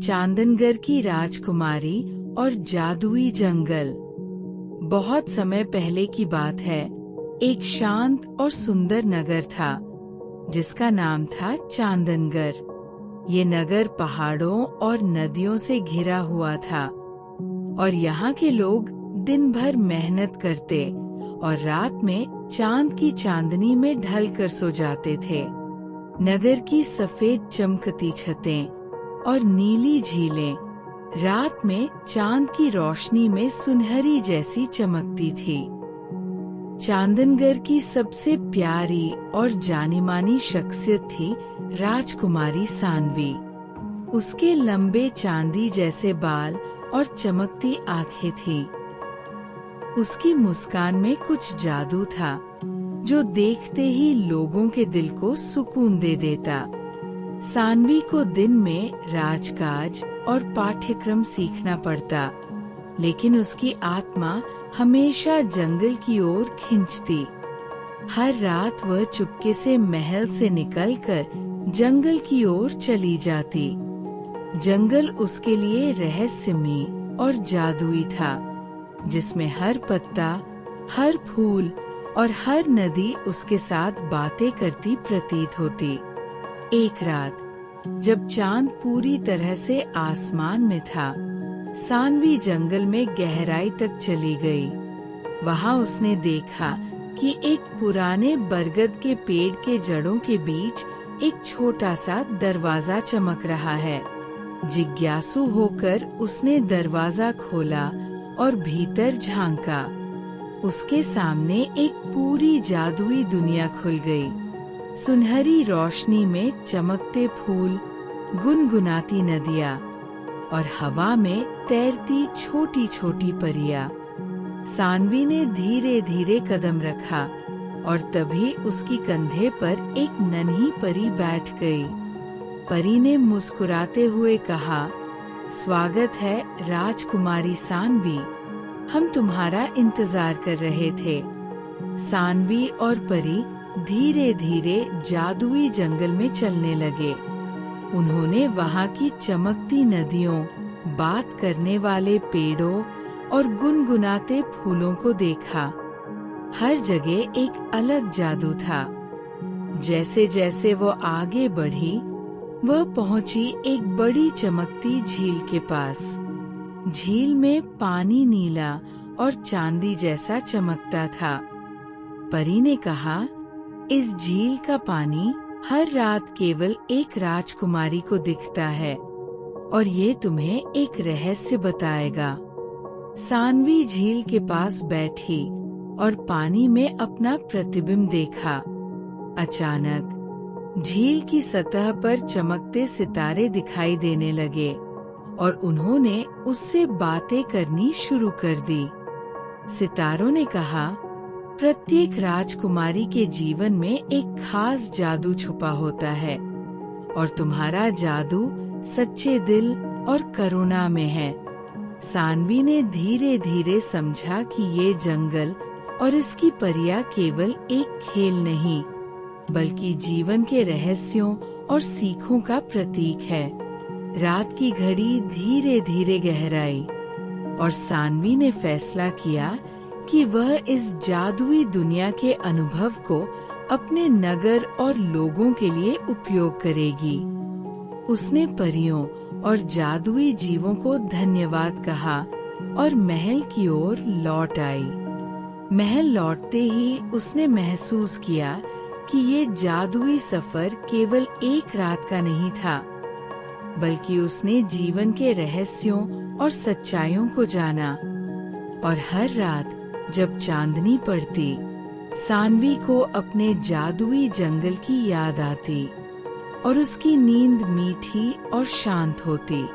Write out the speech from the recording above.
चांदनगर की राजकुमारी और जादुई जंगल। बहुत समय पहले की बात है। एक शांत और सुंदर नगर था जिसका नाम था चांदनगर। ये नगर पहाड़ों और नदियों से घिरा हुआ था और यहाँ के लोग दिन भर मेहनत करते और रात में चांद की चांदनी में ढल कर सो जाते थे। नगर की सफेद चमकती छतें और नीली झीलें रात में चांद की रोशनी में सुनहरी जैसी चमकती थी। चांदनगर की सबसे प्यारी और जानी-मानी शख्सियत थी राजकुमारी सानवी। उसके लंबे चांदी जैसे बाल और चमकती आंखें थीं। उसकी मुस्कान में कुछ जादू था जो देखते ही लोगों के दिल को सुकून दे देता। सानवी को दिन में राजकाज और पाठ्यक्रम सीखना पड़ता, लेकिन उसकी आत्मा हमेशा जंगल की ओर खिंचती। हर रात वह चुपके से महल से निकलकर जंगल की ओर चली जाती। जंगल उसके लिए रहस्यमयी और जादुई था, जिसमें हर पत्ता, हर फूल और हर नदी उसके साथ बातें करती प्रतीत होती। एक रात जब चांद पूरी तरह से आसमान में था, सानवी जंगल में गहराई तक चली गई। वहां उसने देखा कि एक पुराने बरगद के पेड़ के जड़ों के बीच एक छोटा सा दरवाजा चमक रहा है। जिज्ञासु होकर उसने दरवाजा खोला और भीतर झांका। उसके सामने एक पूरी जादुई दुनिया खुल गई। सुनहरी रोशनी में चमकते फूल, गुनगुनाती नदियाँ और हवा में तैरती छोटी छोटी परियां। सानवी ने धीरे धीरे कदम रखा और तभी उसकी कंधे पर एक नन्ही परी बैठ गई। परी ने मुस्कुराते हुए कहा, स्वागत है राजकुमारी सानवी, हम तुम्हारा इंतजार कर रहे थे। सानवी और परी धीरे धीरे जादुई जंगल में चलने लगे। उन्होंने वहां की चमकती नदियों, बात करने वाले पेड़ों और गुनगुनाते फूलों को देखा। हर जगह एक अलग जादू था। जैसे जैसे वो आगे बढ़ी, वह पहुंची एक बड़ी चमकती झील के पास। झील में पानी नीला और चांदी जैसा चमकता था। परी ने कहा, इस झील का पानी हर रात केवल एक राजकुमारी को दिखता है और ये तुम्हें एक रहस्य बताएगा। सानवी झील के पास बैठी और पानी में अपना प्रतिबिंब देखा। अचानक झील की सतह पर चमकते सितारे दिखाई देने लगे और उन्होंने उससे बातें करनी शुरू कर दी। सितारों ने कहा, प्रत्येक राजकुमारी के जीवन में एक खास जादू छुपा होता है और तुम्हारा जादू सच्चे दिल और करुणा में है। सानवी ने धीरे धीरे समझा कि ये जंगल और इसकी परियां केवल एक खेल नहीं, बल्कि जीवन के रहस्यों और सीखों का प्रतीक है। रात की घड़ी धीरे धीरे गहराई और सानवी ने फैसला किया कि वह इस जादुई दुनिया के अनुभव को अपने नगर और लोगों के लिए उपयोग करेगी। उसने परियों और जादुई जीवों को धन्यवाद कहा और महल की ओर लौट आई। महल लौटते ही उसने महसूस किया कि ये जादुई सफर केवल एक रात का नहीं था, बल्कि उसने जीवन के रहस्यों और सच्चाइयों को जाना। और हर रात जब चांदनी पड़ती, सानवी को अपने जादुई जंगल की याद आती और उसकी नींद मीठी और शांत होती।